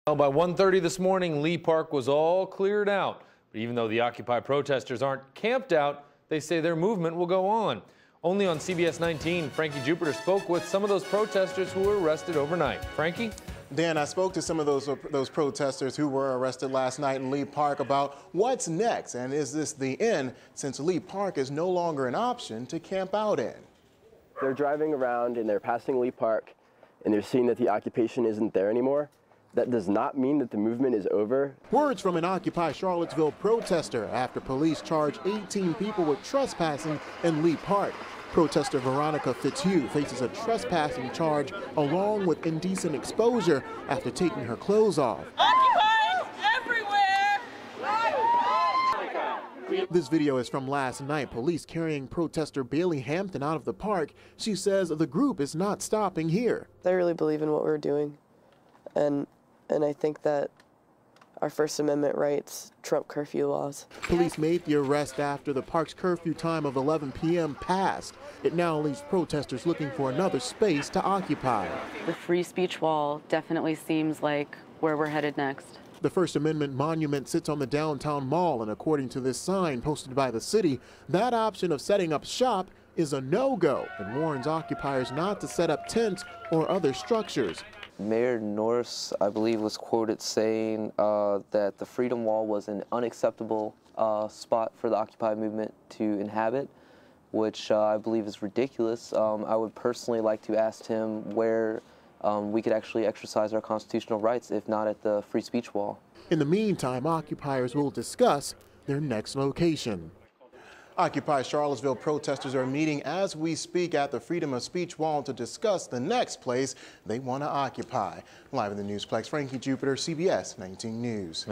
Well, by 1:30 this morning, Lee Park was all cleared out. But even though the Occupy protesters aren't camped out, they say their movement will go on. Only on CBS 19, Frankie Jupiter spoke with some of those protesters who were arrested overnight. Frankie? Dan, I spoke to some of those protesters who were arrested last night in Lee Park about what's next, and is this the end since Lee Park is no longer an option to camp out in. They're driving around and they're passing Lee Park and they're seeing that the occupation isn't there anymore. That does not mean that the movement is over. Words from an Occupy Charlottesville protester after police charge 18 people with trespassing in Lee Park. Protester Veronica Fitzhugh faces a trespassing charge along with indecent exposure after taking her clothes off. Occupies everywhere! This video is from last night. Police carrying protester Bailey Hampton out of the park. She says the group is not stopping here. I really believe in what we're doing, and I think that our First Amendment rights trump curfew laws. Police made the arrest after the park's curfew time of 11 p.m. passed. It now leaves protesters looking for another space to occupy. The free speech wall definitely seems like where we're headed next. The First Amendment monument sits on the downtown mall, and according to this sign posted by the city, that option of setting up shop is a no-go and warns occupiers not to set up tents or other structures. Mayor Norris, I believe, was quoted saying that the Freedom Wall was an unacceptable spot for the Occupy movement to inhabit, which I believe is ridiculous. I would personally like to ask him where we could actually exercise our constitutional rights, if not at the free speech wall. In the meantime, occupiers will discuss their next location. Occupy Charlottesville protesters are meeting as we speak at the Freedom of Speech wall to discuss the next place they want to occupy. Live in the Newsplex, Frankie Jupiter, CBS 19 News.